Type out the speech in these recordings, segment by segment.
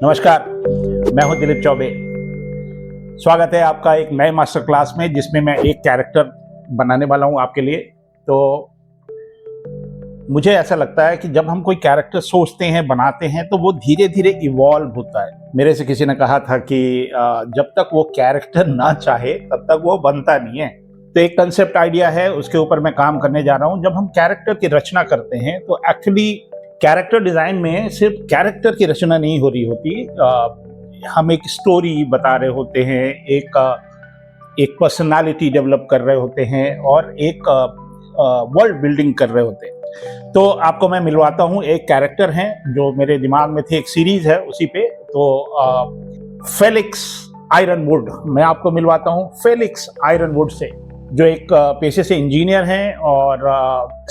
नमस्कार, मैं हूं दिलीप चौबे। स्वागत है आपका एक नए मास्टर क्लास में, जिसमें मैं एक कैरेक्टर बनाने वाला हूं आपके लिए। तो मुझे ऐसा लगता है कि जब हम कोई कैरेक्टर सोचते हैं, बनाते हैं, तो वो धीरे धीरे इवॉल्व होता है। मेरे से किसी ने कहा था कि जब तक वो कैरेक्टर ना चाहे तब तक वो बनता नहीं है। तो एक कंसेप्ट आइडिया है, उसके ऊपर मैं काम करने जा रहा हूं। जब हम कैरेक्टर की रचना करते हैं तो एक्चुअली कैरेक्टर डिजाइन में सिर्फ कैरेक्टर की रचना नहीं हो रही होती। हम एक स्टोरी बता रहे होते हैं, एक पर्सनालिटी डेवलप कर रहे होते हैं और एक वर्ल्ड बिल्डिंग कर रहे होते हैं। तो आपको मैं मिलवाता हूं, एक कैरेक्टर हैं जो मेरे दिमाग में थे, एक सीरीज है उसी पे। तो फेलिक्स आयरनवुड मैं आपको मिलवाता हूं फेलिक्स आयरनवुड से, जो एक पेशे से इंजीनियर हैं और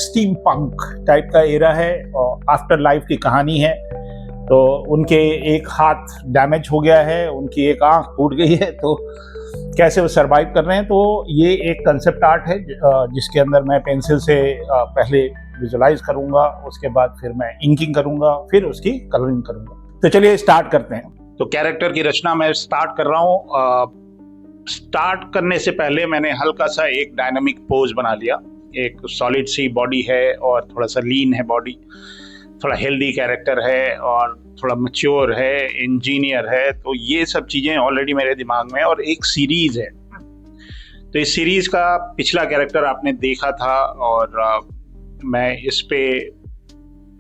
स्टीम पंक टाइप का एरा है और आफ्टर लाइफ की कहानी है। तो उनके एक हाथ डैमेज हो गया है, उनकी एक आंख टूट गई है, तो कैसे वो सरवाइव कर रहे हैं। तो ये एक कंसेप्ट आर्ट है जिसके अंदर मैं पेंसिल से पहले विजुलाइज करूंगा, उसके बाद फिर मैं इंकिंग करूंगा, फिर उसकी कलरिंग करूंगा। तो चलिए स्टार्ट करते हैं। तो कैरेक्टर की रचना मैं स्टार्ट कर रहा हूँ। स्टार्ट करने से पहले मैंने हल्का सा एक डायनामिक पोज बना लिया। एक सॉलिड सी बॉडी है और थोड़ा सा लीन है बॉडी, थोड़ा हेल्दी कैरेक्टर है और थोड़ा मैच्योर है, इंजीनियर है। तो ये सब चीज़ें ऑलरेडी मेरे दिमाग में, और एक सीरीज है। तो इस सीरीज का पिछला कैरेक्टर आपने देखा था और मैं इस पे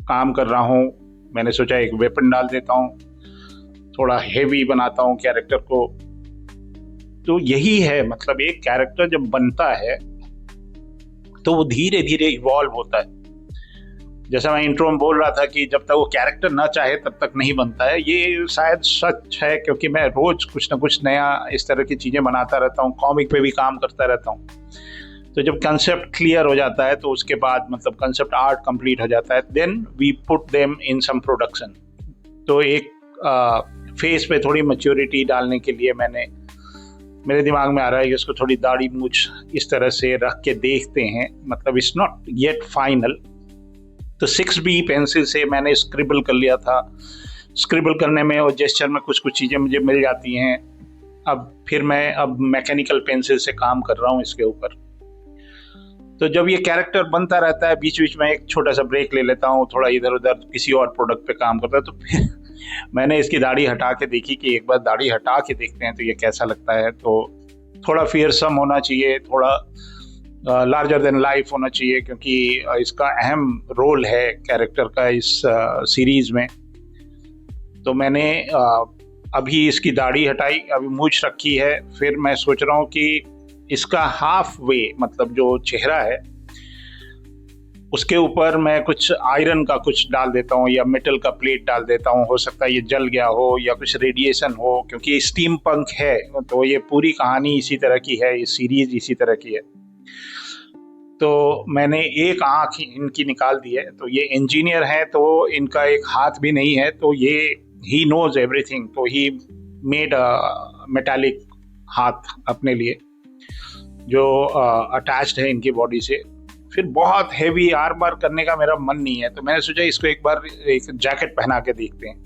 काम कर रहा हूँ। मैंने सोचा एक वेपन डाल देता हूँ, थोड़ा हेवी बनाता हूँ कैरेक्टर को। तो यही है, मतलब एक कैरेक्टर जब बनता है तो वो धीरे धीरे इवॉल्व होता है। जैसा मैं इंट्रो में बोल रहा था कि जब तक वो कैरेक्टर ना चाहे तब तक नहीं बनता है, ये शायद सच है, क्योंकि मैं रोज कुछ ना कुछ नया इस तरह की चीजें बनाता रहता हूँ, कॉमिक पे भी काम करता रहता हूँ। तो जब कंसेप्ट क्लियर हो जाता है तो उसके बाद मतलब कंसेप्ट आर्ट कंप्लीट हो जाता है, then we put them in some production. तो एक फेस पे थोड़ी मैच्योरिटी डालने के लिए मेरे दिमाग में आ रहा है कि उसको थोड़ी दाढ़ी मूछ इस तरह से रख के देखते हैं, मतलब इट्स नॉट येट फाइनल। तो 6B पेंसिल से मैंने स्क्रिबल कर लिया था। स्क्रिबल करने में और जेस्चर में कुछ चीज़ें मुझे मिल जाती हैं। फिर मैं मैकेनिकल पेंसिल से काम कर रहा हूँ इसके ऊपर। तो जब ये कैरेक्टर बनता रहता है, बीच बीच में एक छोटा सा ब्रेक ले लेता हूँ, थोड़ा इधर उधर किसी और प्रोडक्ट पे काम करता है। तो फिर मैंने इसकी दाढ़ी हटा के देखी कि एक बार दाढ़ी हटा के देखते हैं तो ये कैसा लगता है। तो थोड़ा फियरसम होना चाहिए, थोड़ा लार्जर देन लाइफ होना चाहिए, क्योंकि इसका अहम रोल है कैरेक्टर का इस सीरीज में। तो मैंने अभी इसकी दाढ़ी हटाई, अभी मूंछ रखी है। फिर मैं सोच रहा हूँ कि इसका हाफ वे, मतलब जो चेहरा है उसके ऊपर मैं कुछ आयरन का कुछ डाल देता हूँ या मेटल का प्लेट डाल देता हूँ। हो सकता है ये जल गया हो या कुछ रेडिएशन हो, क्योंकि स्टीम पंक है तो ये पूरी कहानी इसी तरह की है, ये सीरीज इसी तरह की है। तो मैंने एक आँख इनकी निकाल दी है। तो ये इंजीनियर हैं, तो इनका एक हाथ भी नहीं है, तो ये ही नोज एवरीथिंग। तो ही मेड मेटालिक हाथ अपने लिए जो अटैच्ड है इनकी बॉडी से। फिर बहुत हेवी आर्मर करने का मेरा मन नहीं है, तो मैंने सोचा इसको एक बार एक जैकेट पहना के देखते हैं।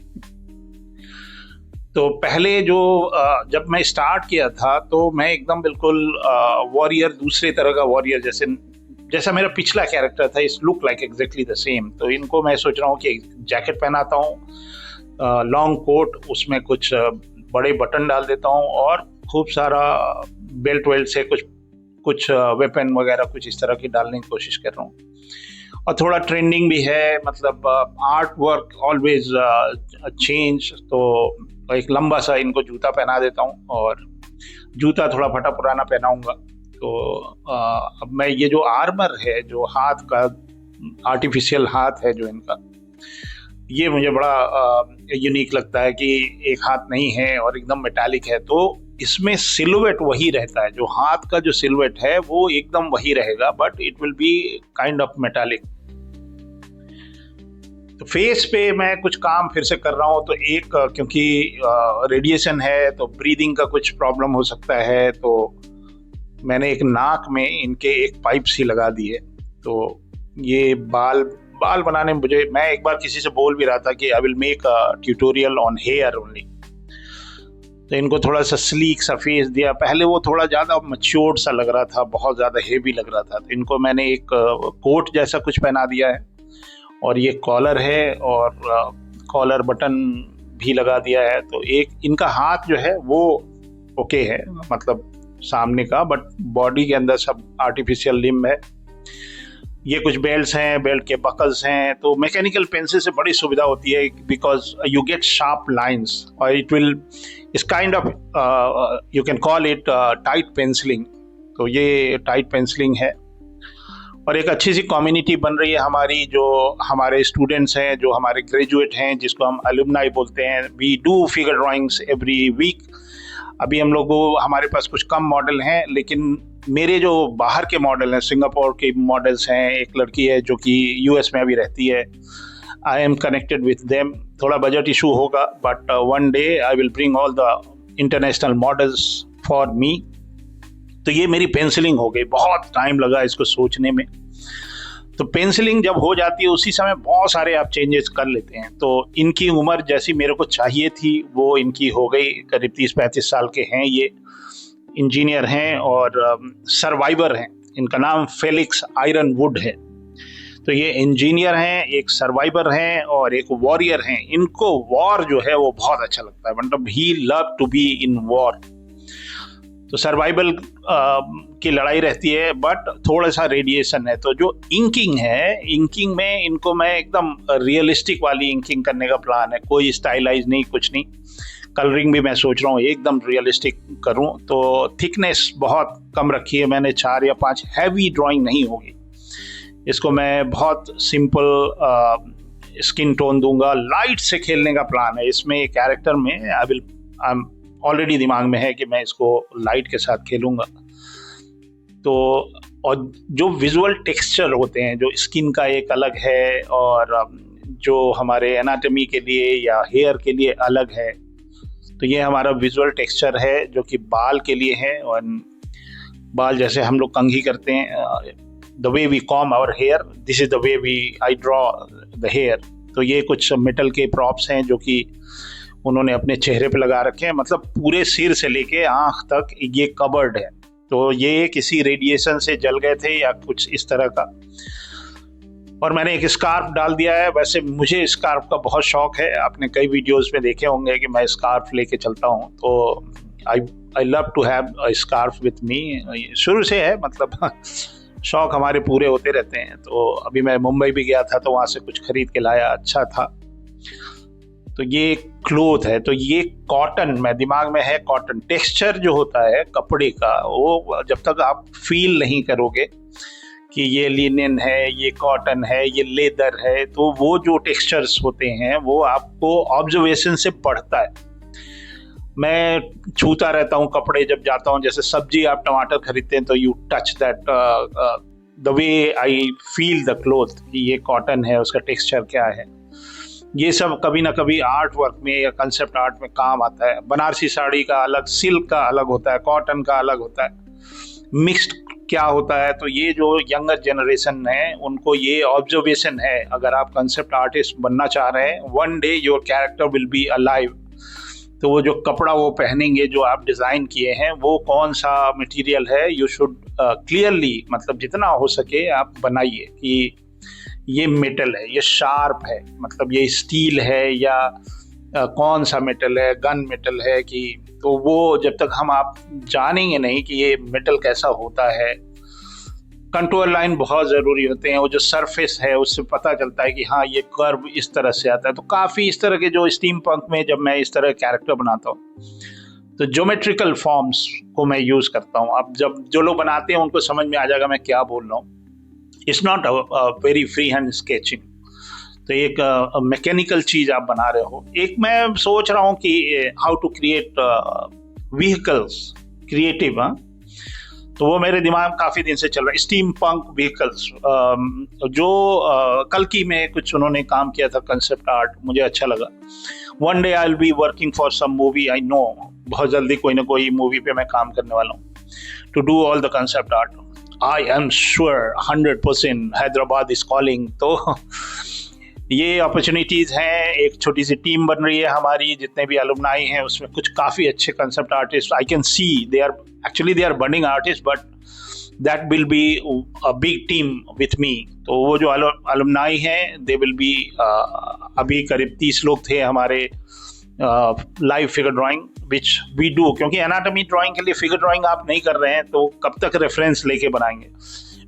तो पहले जब मैं स्टार्ट किया था तो मैं एकदम बिल्कुल वॉरियर, दूसरे तरह का वॉरियर, जैसा मेरा पिछला कैरेक्टर था, इस look like exactly the same. तो इनको मैं सोच रहा हूँ कि जैकेट पहनाता हूँ, लॉन्ग कोट, उसमें कुछ बड़े बटन डाल देता हूँ और खूब सारा बेल्ट वेल्ट से कुछ वेपन वगैरह कुछ इस तरह की डालने की कोशिश कर रहा हूँ। और थोड़ा ट्रेंडिंग भी है, मतलब आर्ट वर्क ऑलवेज चेंज। तो एक लंबा सा इनको जूता पहना देता हूँ, और जूता थोड़ा फटा पुराना पहनाऊंगा। तो अब मैं ये जो आर्मर है, जो हाथ का आर्टिफिशियल हाथ है जो इनका, ये मुझे बड़ा यूनिक लगता है कि एक हाथ नहीं है और एकदम मेटालिक है। तो इसमें सिलुएट वही रहता है, जो हाथ का जो सिलुएट है वो एकदम वही रहेगा, but it will be kind of metallic. तो फेस पे मैं कुछ काम फिर से कर रहा हूँ। तो एक, क्योंकि रेडिएशन है तो ब्रीदिंग का कुछ प्रॉब्लम हो सकता है, तो मैंने एक नाक में इनके एक पाइप सी लगा दी है। तो ये बाल बाल बनाने में मैं एक बार किसी से बोल भी रहा था कि आई will make a tutorial on here only. तो इनको थोड़ा सा स्लीक सा फेस दिया। पहले वो थोड़ा ज़्यादा मैच्योर्ड सा लग रहा था, बहुत ज़्यादा हेवी लग रहा था, तो इनको मैंने एक कोट जैसा कुछ पहना दिया है, और ये कॉलर है, और कॉलर बटन भी लगा दिया है। तो एक इनका हाथ जो है वो ओके है, मतलब सामने का, बट बॉडी के अंदर सब आर्टिफिशियल लिम्ब है। ये कुछ बेल्ट्स हैं, बेल्ट के बकल्स हैं। तो मैकेनिकल पेंसिल से बड़ी सुविधा होती है, because you get sharp lines, और it will is kind of you can call it tight pencilling. तो ये टाइट पेंसिलिंग है, और एक अच्छी सी कम्युनिटी बन रही है हमारी। जो हमारे स्टूडेंट्स हैं, जो हमारे ग्रेजुएट हैं, जिसको हम अलुमनाई बोलते हैं, we do figure drawings every week. अभी हम लोग को, हमारे पास कुछ कम मॉडल हैं, लेकिन मेरे जो बाहर के मॉडल हैं, सिंगापुर के मॉडल्स हैं, एक लड़की है जो कि यूएस में अभी रहती है, I am connected with them. थोड़ा बजट इशू होगा, but one day I will bring all the international models for me. तो ये मेरी पेंसिलिंग हो गई, बहुत टाइम लगा इसको सोचने में। तो पेंसिलिंग जब हो जाती है, उसी समय बहुत सारे आप चेंजेस कर लेते हैं। तो इनकी उम्र जैसी मेरे को चाहिए थी वो इनकी हो गई, करीब 30-35 साल के हैं। ये इंजीनियर हैं और सर्वाइवर हैं। इनका नाम फेलिक्स आयरनवुड है। तो ये इंजीनियर हैं, एक सर्वाइवर हैं और एक वॉरियर हैं। इनको वॉर जो है वो बहुत अच्छा लगता है, मतलब he love to be in war. तो सर्वाइवल की लड़ाई रहती है, बट थोड़ा सा रेडिएशन है। तो जो इंकिंग है, इंकिंग में इनको मैं एकदम रियलिस्टिक वाली इंकिंग करने का प्लान है, कोई स्टाइलाइज नहीं, कुछ नहीं। कलरिंग भी मैं सोच रहा हूँ एकदम रियलिस्टिक करूँ। तो थिकनेस बहुत कम रखी है मैंने, 4 या 5, हैवी ड्राइंग नहीं होगी। इसको मैं बहुत सिंपल स्किन टोन दूंगा, लाइट से खेलने का प्लान है इसमें। कैरेक्टर में ऑलरेडी दिमाग में है कि मैं इसको लाइट के साथ खेलूंगा। तो और जो विजुअल टेक्सचर होते हैं, जो स्किन का एक अलग है, और जो हमारे एनाटॉमी के लिए या हेयर के लिए अलग है। तो ये हमारा विजुअल टेक्सचर है, जो कि बाल के लिए है। और बाल जैसे हम लोग कंघी करते हैं, the way we comb our hair, this is the way I draw the hair. तो ये कुछ मेटल के प्रॉप्स हैं जो कि उन्होंने अपने चेहरे पे लगा रखे हैं, मतलब पूरे सिर से लेके आंख तक ये कवर्ड है। तो ये किसी रेडिएशन से जल गए थे या कुछ इस तरह का। और मैंने एक स्कार्फ डाल दिया है। वैसे मुझे स्कार्फ का बहुत शौक है, आपने कई वीडियोस में देखे होंगे कि मैं स्कार्फ लेके चलता हूँ। तो I love to have a scarf with me, शुरू से है, मतलब शौक हमारे पूरे होते रहते हैं। तो अभी मैं मुंबई भी गया था, तो वहाँ से कुछ खरीद के लाया, अच्छा था। तो ये क्लोथ है। तो ये कॉटन, मैं दिमाग में है कॉटन। टेक्सचर जो होता है कपड़े का, वो जब तक आप फील नहीं करोगे कि ये लिनन है, ये कॉटन है, ये लेदर है, तो वो जो टेक्सचर्स होते हैं वो आपको ऑब्जर्वेशन से बढ़ता है। मैं छूता रहता हूँ कपड़े जब जाता हूँ, जैसे सब्जी आप टमाटर खरीदते हैं तो you touch that, the way I feel the cloth, कि ये कॉटन है, उसका टेक्सचर क्या है। ये सब कभी ना कभी आर्ट वर्क में या कंसेप्ट आर्ट में काम आता है। बनारसी साड़ी का अलग, सिल्क का अलग होता है, कॉटन का अलग होता है, मिक्स्ड क्या होता है। तो ये जो यंगर जनरेशन है उनको ये ऑब्जर्वेशन है। अगर आप कंसेप्ट आर्टिस्ट बनना चाह रहे हैं, one day your character will be alive. तो वो जो कपड़ा वो पहनेंगे, जो आप डिज़ाइन किए हैं, वो कौन सा मटेरियल है, यू शुड क्लियरली, मतलब जितना हो सके आप बनाइए कि ये मेटल है, ये शार्प है, मतलब ये स्टील है या कौन सा मेटल है, गन मेटल है कि। तो वो जब तक आप जानेंगे नहीं कि ये मेटल कैसा होता है। कंट्रोल लाइन बहुत ज़रूरी होते हैं। वो जो सरफेस है उससे पता चलता है कि हाँ ये कर्व इस तरह से आता है। तो काफ़ी इस तरह के जो स्टीम पंक में जब मैं इस तरह कैरेक्टर बनाता हूँ, तो ज्योमेट्रिकल फॉर्म्स को मैं यूज़ करता हूँ। अब जब जो लोग बनाते हैं उनको समझ में आ जाएगा मैं क्या बोल रहा हूँ। It's not very free hand sketching. तो एक मैकेनिकल चीज़ आप बना रहे हो। एक मैं सोच रहा हूँ कि how to create vehicles, creative. तो वो मेरे दिमाग में काफ़ी दिन से चल रहा है, स्टीम पंक व्हीकल्स। जो कल्कि में कुछ उन्होंने काम किया था, कंसेप्ट आर्ट, मुझे अच्छा लगा। One day I will be working for some movie, I know बहुत जल्दी कोई ना कोई मूवी पे मैं काम करने वाला हूँ, to do all the concept art. I am sure 100% Hyderabad is calling. तो ये अपॉर्चुनिटीज हैं, एक छोटी सी टीम बन रही है हमारी, जितने भी अलुमनाई हैं उसमें कुछ काफ़ी अच्छे concept artist I can see, they are burning artist, but that will be a big team with me. तो वो जो अलुमनाई हैं दे विल बी, अभी करीब 30 लोग थे हमारे live figure drawing which we do, क्योंकि एनाटॉमी ड्राइंग के लिए फिगर ड्राइंग आप नहीं कर रहे हैं तो कब तक रेफरेंस लेके बनाएंगे।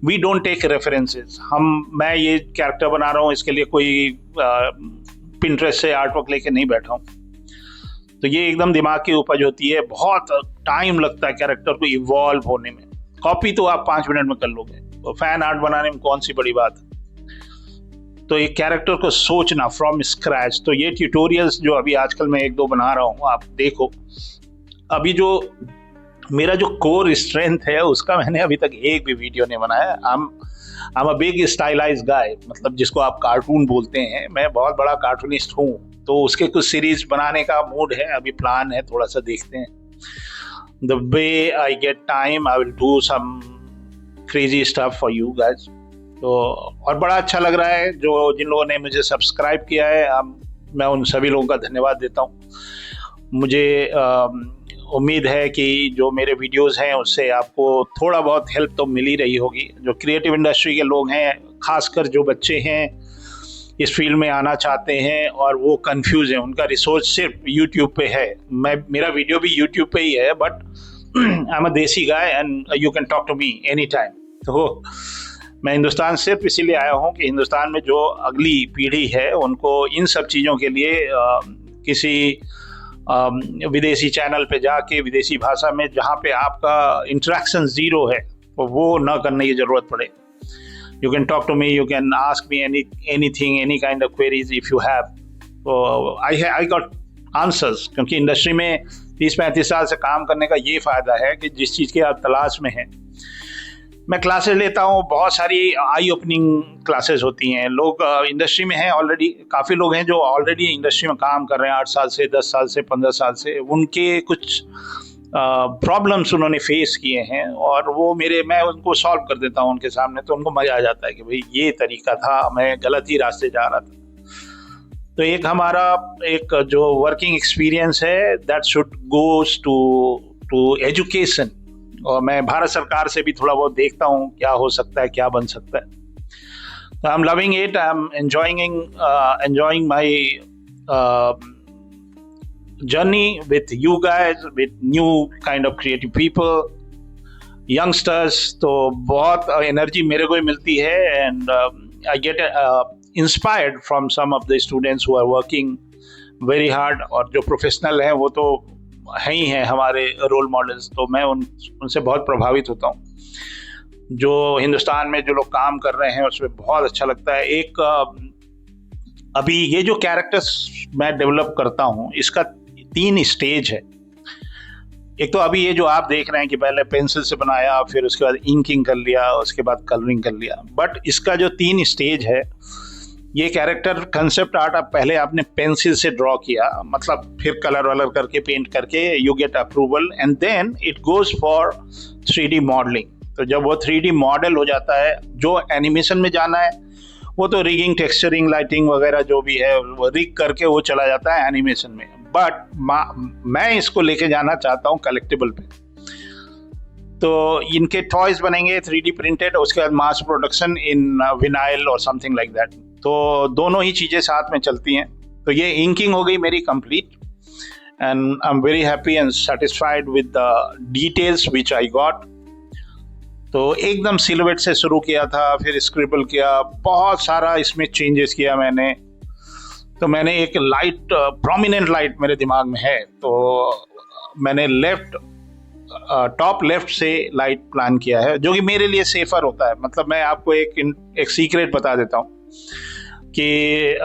We don't take references. मैं ये कैरेक्टर बना रहा हूँ, इसके लिए कोई पिंटरेस्ट से आर्टवर्क लेके नहीं बैठा हूँ। तो ये एकदम दिमाग की उपज होती है, बहुत टाइम लगता है कैरेक्टर को इवॉल्व होने में। कॉपी तो आप 5 मिनट में कर लोगे, तो फैन आर्ट बनाने में कौन सी बड़ी बात है। तो एक कैरेक्टर को सोचना फ्रॉम स्क्रैच, तो ये ट्यूटोरियल्स जो अभी आजकल मैं 1-2 बना रहा हूँ, आप देखो। अभी जो मेरा जो कोर स्ट्रेंथ है उसका मैंने अभी तक एक भी वीडियो नहीं बनाया। I am a big stylize guy, मतलब जिसको आप कार्टून बोलते हैं, मैं बहुत बड़ा कार्टूनिस्ट हूँ। तो उसके कुछ सीरीज बनाने का मूड है, अभी प्लान है, थोड़ा सा देखते हैं। The way I get time I will do some crazy stuff for you guys. तो और बड़ा अच्छा लग रहा है जो जिन लोगों ने मुझे सब्सक्राइब किया है, मैं उन सभी लोगों का धन्यवाद देता हूँ। मुझे उम्मीद है कि जो मेरे वीडियोस हैं उससे आपको थोड़ा बहुत हेल्प तो मिल ही रही होगी। जो क्रिएटिव इंडस्ट्री के लोग हैं, खासकर जो बच्चे हैं इस फील्ड में आना चाहते हैं और वो कंफ्यूज हैं, उनका रिसोर्स सिर्फ यूट्यूब पे है। मेरा वीडियो भी यूट्यूब पे ही है, but I am a desi guy and you can talk to me any time. तो मैं हिंदुस्तान सिर्फ इसीलिए आया हूँ कि हिंदुस्तान में जो अगली पीढ़ी है उनको इन सब चीज़ों के लिए किसी विदेशी चैनल पे जाके विदेशी भाषा में, जहाँ पे आपका इंटरेक्शन ज़ीरो है, तो वो ना करने की ज़रूरत पड़े। You can talk to me, you can ask me anything, any kind of queries if you have. तो आई गॉट आंसर्स, क्योंकि इंडस्ट्री में 30-35 साल से काम करने का ये फ़ायदा है कि जिस चीज़ की आप तलाश में हैं, मैं क्लासेस लेता हूँ। बहुत सारी आई ओपनिंग क्लासेस होती हैं। लोग इंडस्ट्री में हैं ऑलरेडी, काफ़ी लोग हैं जो ऑलरेडी इंडस्ट्री में काम कर रहे हैं 8 साल से, 10 साल से, 15 साल से। उनके कुछ प्रॉब्लम्स उन्होंने फेस किए हैं और वो मैं उनको सॉल्व कर देता हूँ उनके सामने। तो उनको मज़ा आ जाता है कि भाई ये तरीका था, मैं गलत ही रास्ते जा रहा था। तो एक हमारा एक जो वर्किंग एक्सपीरियंस है, that should goes to education. और मैं भारत सरकार से भी थोड़ा बहुत देखता हूँ क्या हो सकता है, क्या बन सकता है। तो I am loving it, I am enjoying my journey with you guys, with new kind of creative people, youngsters। तो बहुत एनर्जी मेरे को ही मिलती है and I get inspired from some of the students who are working very hard. और जो professional हैं वो तो हैं ही हैं हमारे रोल मॉडल्स, तो मैं उनसे बहुत प्रभावित होता हूँ। जो हिंदुस्तान में जो लोग काम कर रहे हैं उसमें बहुत अच्छा लगता है। एक अभी ये जो कैरेक्टर्स मैं डेवलप करता हूँ, इसका 3 स्टेज है। एक तो अभी ये जो आप देख रहे हैं कि पहले पेंसिल से बनाया, फिर उसके बाद इंकिंग कर लिया, उसके बाद कलरिंग कर लिया। बट इसका जो 3 स्टेज है, ये कैरेक्टर कंसेप्ट आर्ट पहले आपने पेंसिल से ड्रॉ किया, मतलब फिर कलर वलर करके पेंट करके you get approval and then it goes for 3D modelling. तो जब वो 3D मॉडल हो जाता है, जो एनिमेशन में जाना है वो तो रिगिंग, टेक्सचरिंग, लाइटिंग वगैरह जो भी है वो रिग करके वो चला जाता है एनिमेशन में। बट मैं इसको लेके जाना चाहता हूँ कलेक्टिबल पे। तो इनके टॉयज बनेंगे 3D प्रिंटेड, उसके बाद मास प्रोडक्शन इन विनाइल और समथिंग लाइक दैट। तो दोनों ही चीज़ें साथ में चलती हैं। तो ये इंकिंग हो गई मेरी complete and I am very happy and satisfied with the details which I got. तो एकदम सिलुएट से शुरू किया था, फिर स्क्रिबल किया, बहुत सारा इसमें चेंजेस किया मैंने। तो मैंने एक लाइट, प्रोमिनेंट लाइट मेरे दिमाग में है, तो मैंने टॉप लेफ्ट से लाइट प्लान किया है, जो कि मेरे लिए सेफर होता है। मतलब मैं आपको एक सीक्रेट बता देता हूँ कि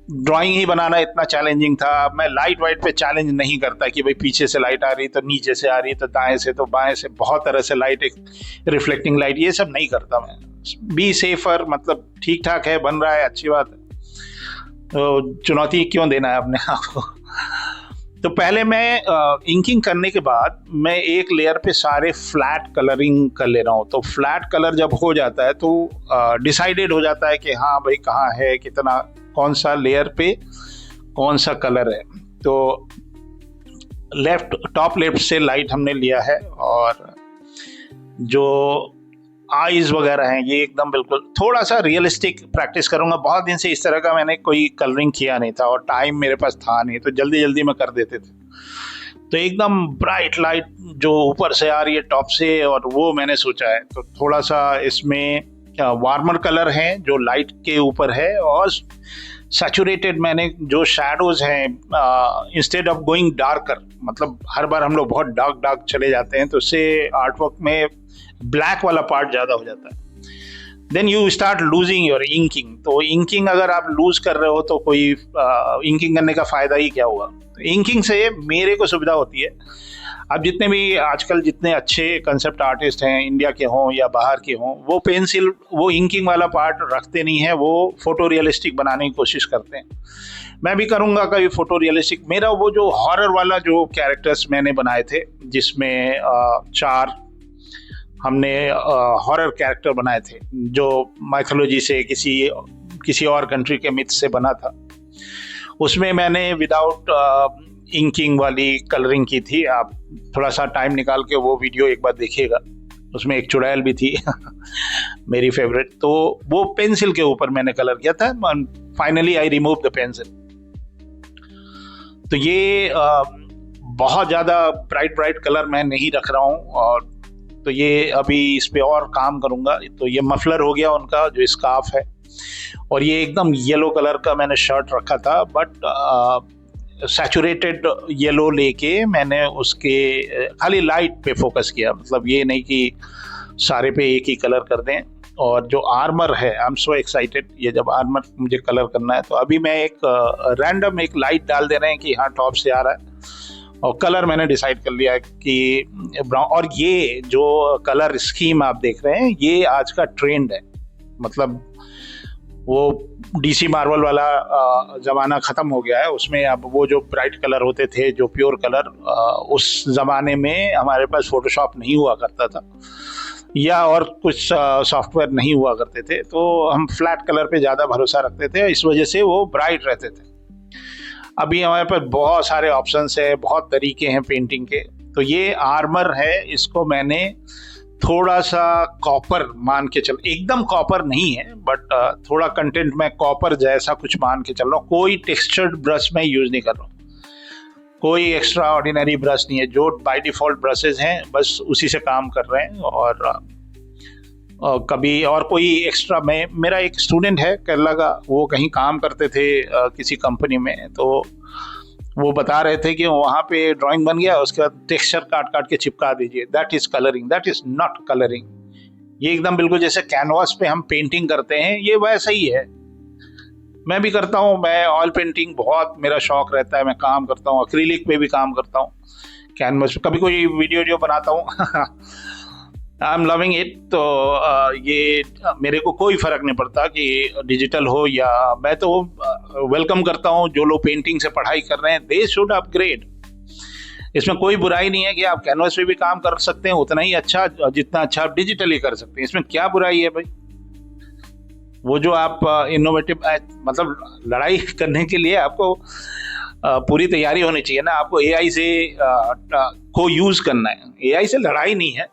ड्राइंग ही बनाना इतना चैलेंजिंग था, मैं लाइट वाइट पे चैलेंज नहीं करता कि भाई पीछे से लाइट आ रही तो नीचे से आ रही, तो दाएं से तो बाएं से, बहुत तरह से लाइट, एक रिफ्लेक्टिंग लाइट, ये सब नहीं करता मैं। बी सेफर, मतलब ठीक ठाक है, बन रहा है, अच्छी बात है, तो चुनौती क्यों देना है अपने आप को। तो पहले मैं इंकिंग करने के बाद मैं एक लेयर पे सारे फ्लैट कलरिंग कर ले रहा हूँ। तो फ्लैट कलर जब हो जाता है तो डिसाइडेड हो जाता है कि हाँ भाई कहाँ है, कितना, कौन सा लेयर पे कौन सा कलर है। तो टॉप लेफ्ट से लाइट हमने लिया है, और जो आईज वगैरह हैं ये एकदम बिल्कुल थोड़ा सा रियलिस्टिक प्रैक्टिस करूंगा। बहुत दिन से इस तरह का मैंने कोई कलरिंग किया नहीं था और टाइम मेरे पास था नहीं, तो जल्दी जल्दी में कर देते थे। तो एकदम ब्राइट लाइट जो ऊपर से आ रही है टॉप से, और वो मैंने सोचा है तो थोड़ा सा इसमें वार्मर कलर है जो लाइट के ऊपर है, और सैचुरेटेड मैंने जो शैडोज हैं इंस्टेड ऑफ गोइंग डार्कर, मतलब हर बार हम लोग बहुत डार्क डार्क चले जाते हैं तो उससे आर्टवर्क में ब्लैक वाला पार्ट ज़्यादा हो जाता है। Then you start losing your inking. तो इंकिंग अगर आप लूज कर रहे हो तो कोई इंकिंग करने का फ़ायदा ही क्या हुआ। तो इंकिंग से मेरे को सुविधा होती है। अब जितने भी आजकल जितने अच्छे कंसेप्ट आर्टिस्ट हैं, इंडिया के हों या बाहर के हों, वो पेंसिल, वो इंकिंग वाला पार्ट रखते नहीं है, वो फोटो रियलिस्टिक बनाने की कोशिश करते हैं। मैं भी करूँगा कभी फोटो रियलिस्टिक। मेरा वो जो हॉरर वाला जो कैरेक्टर्स मैंने बनाए थे, जिसमें 4 हमने हॉरर कैरेक्टर बनाए थे जो माइथोलॉजी से किसी और कंट्री के मिथ से बना था, उसमें मैंने विदाउट इंकिंग वाली कलरिंग की थी। आप थोड़ा सा टाइम निकाल के वो वीडियो एक बार देखिएगा, उसमें एक चुड़ैल भी थी मेरी फेवरेट। तो वो पेंसिल के ऊपर मैंने कलर किया था। Finally I remove the pencil. तो ये बहुत ज़्यादा ब्राइट कलर मैं नहीं रख रहा हूँ, और तो ये अभी इस पे और काम करूँगा। तो ये मफलर हो गया उनका जो स्कार्फ है, और ये एकदम येलो कलर का मैंने शर्ट रखा था, बट सैचुरेटेड येलो लेके मैंने उसके खाली लाइट पे फोकस किया। मतलब ये नहीं कि सारे पे एक ही कलर कर दें। और जो आर्मर है, आई एम सो एक्साइटेड, ये जब आर्मर मुझे कलर करना है तो अभी मैं एक रैंडम एक लाइट डाल दे रहे हैं कि हाँ टॉप से आ रहा है, और कलर मैंने डिसाइड कर लिया है कि ब्राउन। और ये जो कलर स्कीम आप देख रहे हैं ये आज का ट्रेंड है। मतलब वो डीसी मार्वल वाला ज़माना ख़त्म हो गया है, उसमें अब वो जो ब्राइट कलर होते थे, जो प्योर कलर, उस ज़माने में हमारे पास फोटोशॉप नहीं हुआ करता था या और कुछ सॉफ्टवेयर नहीं हुआ करते थे, तो हम फ्लैट कलर पे ज़्यादा भरोसा रखते थे, इस वजह से वो ब्राइट रहते थे। अभी हमारे पास बहुत सारे ऑप्शंस है, बहुत तरीके हैं पेंटिंग के। तो ये आर्मर है, इसको मैंने थोड़ा सा कॉपर मान के चल, एकदम कॉपर नहीं है बट थोड़ा कंटेंट में कॉपर जैसा कुछ मान के चल रहा हूँ। कोई टेक्सचर्ड ब्रश मैं यूज नहीं कर रहा हूँ, कोई एक्स्ट्रा ऑर्डिनरी ब्रश नहीं है, जो बाय डिफॉल्ट ब्रशेज हैं बस उसी से काम कर रहे हैं। और कभी और कोई एक्स्ट्रा, मेरा एक स्टूडेंट है केरला का, वो कहीं काम करते थे किसी कंपनी में, तो वो बता रहे थे कि वहाँ पे ड्राइंग बन गया, उसके बाद टेक्सचर काट काट के चिपका दीजिए, that is colouring, that is not colouring. ये एकदम बिल्कुल जैसे कैनवास पे हम पेंटिंग करते हैं, ये वैसा ही है। मैं भी करता हूँ, मैं ऑयल पेंटिंग बहुत मेरा शौक रहता है, मैं काम करता हूँ, एक्रिलिक पे भी काम करता हूँ, कैनवास पे कभी कोई वीडियो बनाता हूँ आई एम लविंग इट। तो ये मेरे को कोई फर्क नहीं पड़ता कि डिजिटल हो या, मैं तो वेलकम करता हूँ जो लोग पेंटिंग से पढ़ाई कर रहे हैं, दे शुड अपग्रेड। इसमें कोई बुराई नहीं है कि आप कैनवास पे भी काम कर सकते हैं उतना ही अच्छा जितना अच्छा आप डिजिटली कर सकते हैं, इसमें क्या बुराई है भाई। वो जो आप इनोवेटिव, मतलब लड़ाई करने के लिए आपको पूरी तैयारी होनी चाहिए ना। आपको एआई से को यूज करना है, एआई से लड़ाई नहीं है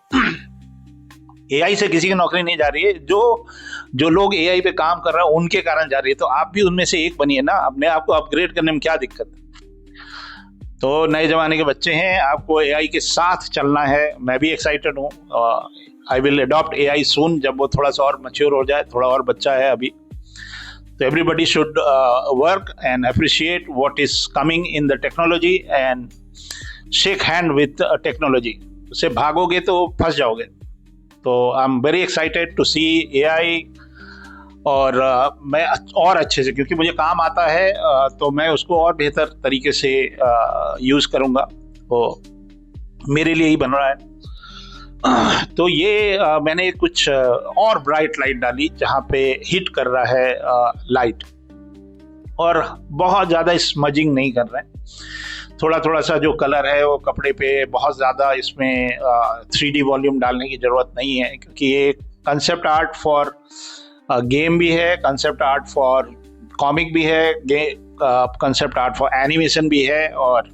एआई से किसी की नौकरी नहीं जा रही है, जो लोग एआई पे काम कर रहे हैं उनके कारण जा रही है। तो आप भी उनमें से एक बनिए ना, अपने आप को अपग्रेड करने में क्या दिक्कत है। तो नए जमाने के बच्चे हैं, आपको एआई के साथ चलना है। मैं भी एक्साइटेड हूँ, आई विल अडॉप्ट एआई सून, जब वो थोड़ा सा और मैच्योर हो जाए, थोड़ा और बच्चा है अभी। तो everybody should work and appreciate what is coming in the technology and shake hand with technology. उससे भागोगे तो फंस जाओगे। तो I am very excited to see AI, और मैं और अच्छे से, क्योंकि मुझे काम आता है तो मैं उसको और बेहतर तरीके से यूज़ करूँगा। तो मेरे लिए ही बन रहा है। तो ये मैंने कुछ और ब्राइट लाइट डाली जहाँ पे हिट कर रहा है लाइट, और बहुत ज़्यादा स्मजिंग नहीं कर रहे हैं, थोड़ा थोड़ा सा जो कलर है वो कपड़े पे, बहुत ज़्यादा इसमें 3D वॉल्यूम डालने की ज़रूरत नहीं है, क्योंकि ये कंसेप्ट आर्ट फॉर गेम भी है, कंसेप्ट आर्ट फॉर कॉमिक भी है, कंसेप्ट आर्ट फॉर एनिमेशन भी है, और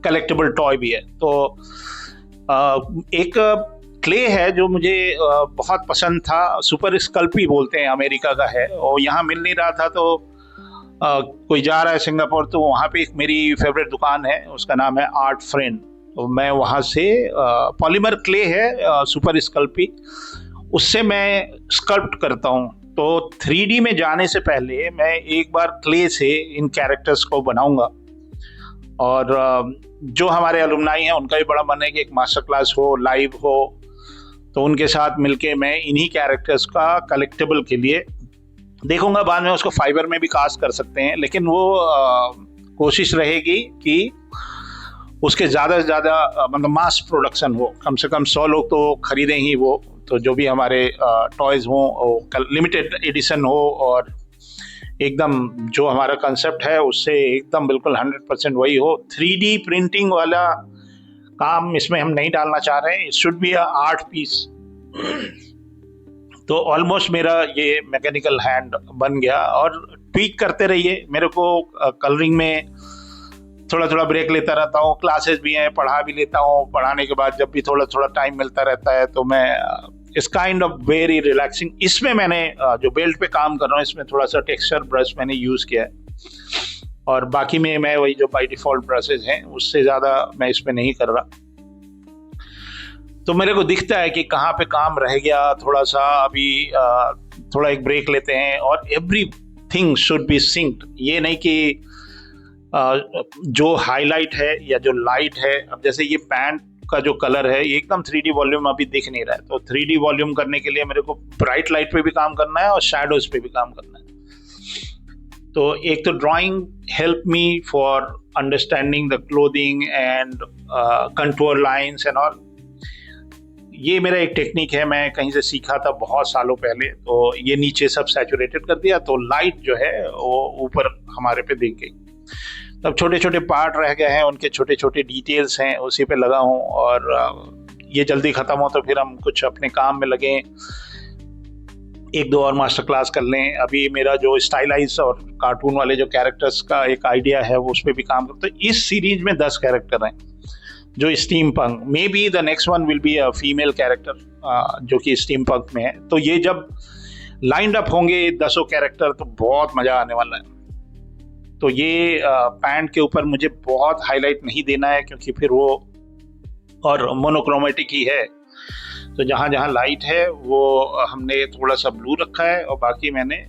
कलेक्टिबल टॉय भी है। तो एक क्ले है जो मुझे बहुत पसंद था, सुपर स्कल्पी बोलते हैं, अमेरिका का है, और यहाँ मिल नहीं रहा था, तो कोई जा रहा है सिंगापुर तो वहाँ पे एक मेरी फेवरेट दुकान है, उसका नाम है आर्ट फ्रेंड। तो मैं वहाँ से पॉलीमर क्ले है सुपर स्कल्पी, उससे मैं स्कल्प्ट करता हूँ। तो 3D में जाने से पहले मैं एक बार क्ले से इन कैरेक्टर्स को बनाऊंगा, और जो हमारे अलुमनाई हैं उनका भी बड़ा मन है कि एक मास्टर क्लास हो, लाइव हो, तो उनके साथ मिलके मैं इन्हीं कैरेक्टर्स का कलेक्टिबल के लिए देखूंगा। बाद में उसको फाइबर में भी कास्ट कर सकते हैं, लेकिन वो कोशिश रहेगी कि उसके ज़्यादा से ज़्यादा मतलब मास प्रोडक्शन हो, कम से कम 100 लोग तो खरीदें ही वो। तो जो भी हमारे टॉयज़ हों लिमिटेड एडिशन हो, और एकदम जो हमारा कंसेप्ट है उससे एकदम बिल्कुल 100% वही हो। 3D प्रिंटिंग वाला काम इसमें हम नहीं डालना चाह रहे हैं, it should be a art piece. तो ऑलमोस्ट मेरा ये मैकेनिकल हैंड बन गया, और ट्वीक करते रहिए। मेरे को कलरिंग में थोड़ा थोड़ा ब्रेक लेता रहता हूँ, क्लासेस भी हैं, पढ़ा भी लेता हूँ, पढ़ाने के बाद जब भी थोड़ा थोड़ा टाइम मिलता रहता है तो मैं इस काइंड ऑफ वेरी रिलैक्सिंग। इसमें मैंने जो बेल्ट पे काम कर रहा हूँ इसमें थोड़ा सा टेक्सचर ब्रश मैंने यूज़ किया है, और बाकी में मैं वही जो बाय डिफ़ॉल्ट ब्रशेज हैं उससे ज़्यादा मैं इसमें नहीं कर रहा। तो मेरे को दिखता है कि कहाँ पे काम रह गया थोड़ा सा, अभी थोड़ा एक ब्रेक लेते हैं, और एवरीथिंग शुड बी सिंक्ड। ये नहीं कि जो हाईलाइट है या जो लाइट है, अब जैसे ये पैंट का जो कलर है ये एकदम 3D वॉल्यूम अभी दिख नहीं रहा है, तो 3D वॉल्यूम करने के लिए मेरे को ब्राइट लाइट पे भी काम करना है और शैडोज पे भी काम करना है। तो एक तो drawing help me for understanding the clothing and contour lines and all. ये मेरा एक टेक्निक है, मैं कहीं से सीखा था बहुत सालों पहले। तो ये नीचे सब सैचुरेटेड कर दिया, तो लाइट जो है वो ऊपर हमारे पे दिख गई। तब छोटे छोटे पार्ट रह गए हैं, उनके छोटे छोटे डिटेल्स हैं, उसी पे लगा हूँ, और ये जल्दी ख़त्म हो तो फिर हम कुछ अपने काम में लगें, एक दो और मास्टर क्लास कर लें। अभी मेरा जो स्टाइलाइज और कार्टून वाले जो कैरेक्टर्स का एक आइडिया है वो उस पर भी काम करते हैं। इस सीरीज में 10 कैरेक्टर हैं जो steam punk, may be the next one will be a female character जो कि स्टीम पंक में है। तो ये जब लाइंड अप होंगे 10 कैरेक्टर तो बहुत मज़ा आने वाला है। तो ये पैंट के ऊपर मुझे बहुत हाईलाइट नहीं देना है, क्योंकि फिर वो और मोनोक्रोमेटिक ही है, तो जहाँ जहाँ लाइट है वो हमने थोड़ा सा ब्लू रखा है, और बाकी मैंने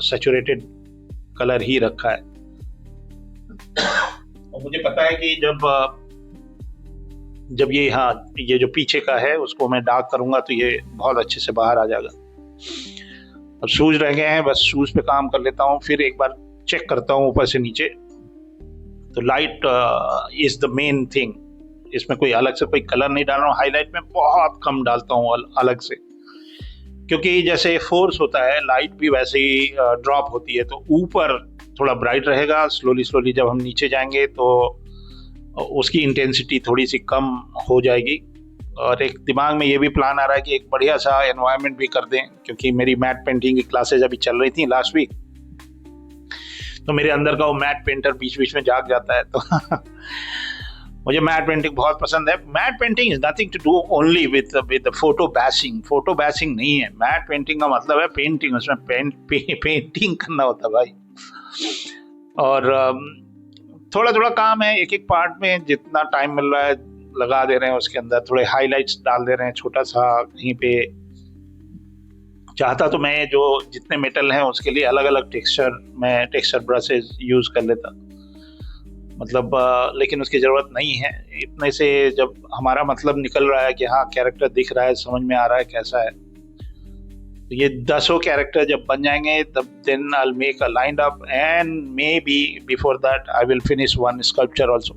सैचुरेटेड कलर ही रखा है। और मुझे पता है कि जब ये जो पीछे का है उसको मैं डार्क करूँगा तो ये बहुत अच्छे से बाहर आ जाएगा। अब शूज रह गए हैं, बस शूज पे काम कर लेता हूँ, फिर एक बार चेक करता हूँ ऊपर से नीचे। तो light is the main thing, इसमें कोई अलग से कोई कलर नहीं डाल रहा हूँ। हाईलाइट में बहुत कम डालता हूँ अलग से, क्योंकि जैसे फोर्स होता है लाइट भी वैसे ही ड्रॉप होती है, तो ऊपर थोड़ा ब्राइट रहेगा, स्लोली स्लोली जब हम नीचे जाएंगे तो उसकी इंटेंसिटी थोड़ी सी कम हो जाएगी। और एक दिमाग में ये भी प्लान आ रहा है कि एक बढ़िया सा एनवायरनमेंट भी कर दें, क्योंकि मेरी मैट पेंटिंग की क्लासेज अभी चल रही थी लास्ट वीक, तो मेरे अंदर का वो मैट पेंटर बीच बीच में जाग जाता है। तो मुझे मैट पेंटिंग बहुत पसंद है। Matte painting is nothing to do only with photo bashing. Photo bashing नहीं है मैट पेंटिंग का मतलब है पेंटिंग, उसमें पेंटिंग करना होता है भाई। और थोड़ा थोड़ा काम है, एक एक पार्ट में जितना टाइम मिल रहा है लगा दे रहे हैं, उसके अंदर थोड़े हाईलाइट्स डाल दे रहे हैं, छोटा सा कहीं पे। चाहता तो मैं जो जितने मेटल हैं उसके लिए अलग अलग टेक्सचर ब्रशेज यूज कर लेता, मतलब लेकिन उसकी ज़रूरत नहीं है। इतने से जब हमारा मतलब निकल रहा है कि हाँ कैरेक्टर दिख रहा है, समझ में आ रहा है कैसा है, तो ये 10 कैरेक्टर जब बन जाएंगे तब then I will make a line up, and may be before that I will finish one sculpture also.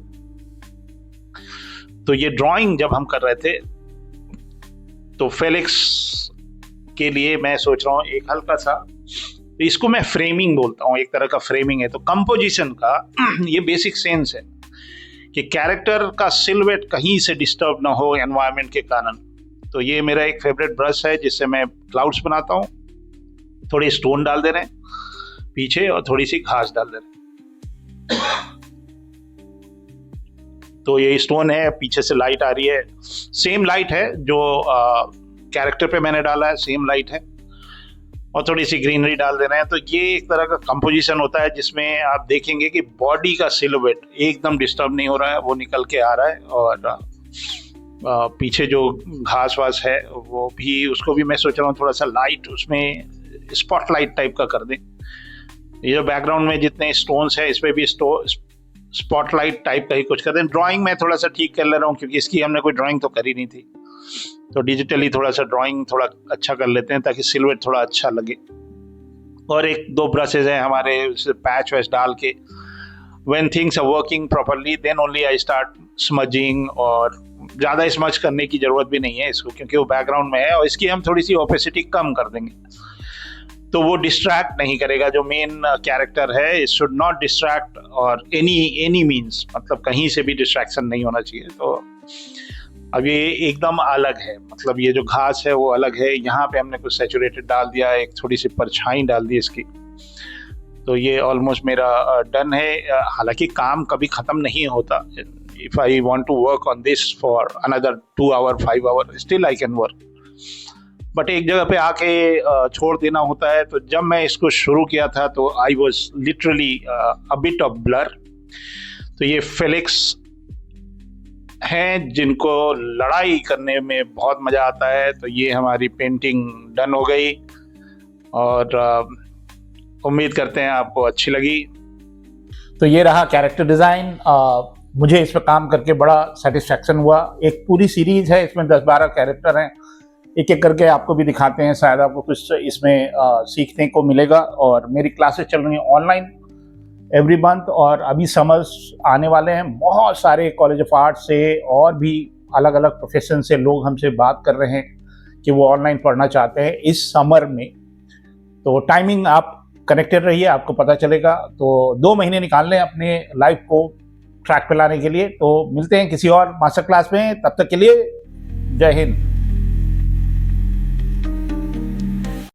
तो ये ड्राइंग जब हम कर रहे थे तो फेलिक्स के लिए मैं सोच रहा हूँ एक हल्का सा, इसको मैं फ्रेमिंग बोलता हूँ, एक तरह का फ्रेमिंग है। तो कंपोजिशन का ये बेसिक सेंस है। कि कैरेक्टर का सिलवेट कहीं से डिस्टर्ब ना हो एनवायरनमेंट के कारण। तो ये मेरा एक फेवरेट ब्रश है जिससे मैं क्लाउड्स बनाता हूँ। थोड़ी स्टोन डाल दे रहे हैं पीछे और थोड़ी सी घास डाल दे रहे हैं। तो ये स्टोन है, पीछे से लाइट आ रही है, सेम लाइट है जो कैरेक्टर पे मैंने डाला है, सेम लाइट है। और थोड़ी सी ग्रीनरी डाल दे रहे हैं। तो ये एक तरह का कंपोजिशन होता है जिसमें आप देखेंगे कि बॉडी का सिलुएट एकदम डिस्टर्ब नहीं हो रहा है, वो निकल के आ रहा है। और पीछे जो घास वास है वो भी, उसको भी मैं सोच रहा हूँ थोड़ा सा लाइट उसमें स्पॉटलाइट टाइप का कर दें। ये जो बैकग्राउंड में जितने स्टोन्स है इस पे भी स्पॉटलाइट टाइप का ही कुछ कर दें। ड्राइंग में थोड़ा सा ठीक कर ले रहा हूँ क्योंकि इसकी हमने कोई ड्राइंग तो करी नहीं थी, तो डिजिटली थोड़ा सा ड्राइंग थोड़ा अच्छा कर लेते हैं ताकि सिलुएट थोड़ा अच्छा लगे। और एक दो ब्रशेज हैं हमारे, पैच वैच डाल के when things are working properly then only I start smudging. और ज़्यादा स्मज करने की ज़रूरत भी नहीं है इसको क्योंकि वो बैकग्राउंड में है, और इसकी हम थोड़ी सी ओपेसिटी कम कर देंगे तो वो डिस्ट्रैक्ट नहीं करेगा। जो मेन कैरेक्टर है इट शुड नॉट डिस्ट्रैक्ट और एनी मीन्स, मतलब कहीं से भी डिस्ट्रैक्शन नहीं होना चाहिए। तो अब ये एकदम अलग है, मतलब ये जो घास है वो अलग है। यहाँ पे हमने कुछ सैचुरेटेड डाल दिया, एक थोड़ी सी परछाई डाल दी इसकी। तो ये ऑलमोस्ट मेरा डन है। हालांकि काम कभी ख़त्म नहीं होता। If I want to work on this for another 2 hour 5 hour still I can work, but एक जगह पे आके छोड़ देना होता है। तो जब मैं इसको शुरू किया था तो I was literally a bit of blur. तो ये फेलिक्स हैं जिनको लड़ाई करने में बहुत मज़ा आता है। तो ये हमारी पेंटिंग डन हो गई और उम्मीद करते हैं आपको अच्छी लगी। तो ये रहा कैरेक्टर डिज़ाइन। मुझे इस पर काम करके बड़ा सेटिस्फैक्शन हुआ। एक पूरी सीरीज है, इसमें 10-12 कैरेक्टर हैं, एक एक करके आपको भी दिखाते हैं, शायद आपको कुछ इसमें सीखने को मिलेगा। और मेरी क्लासेस चल रही हैं ऑनलाइन एवरी मंथ, और अभी समर्स आने वाले हैं। बहुत सारे कॉलेज ऑफ आर्ट से और भी अलग अलग प्रोफेशन से लोग हमसे बात कर रहे हैं कि वो ऑनलाइन पढ़ना चाहते हैं इस समर में। तो टाइमिंग आप कनेक्टेड रहिए, आपको पता चलेगा। तो 2 महीने निकाल लें अपने लाइफ को ट्रैक पे लाने के लिए। तो मिलते हैं किसी और मास्टर क्लास में, तब तक के लिए जय हिंद।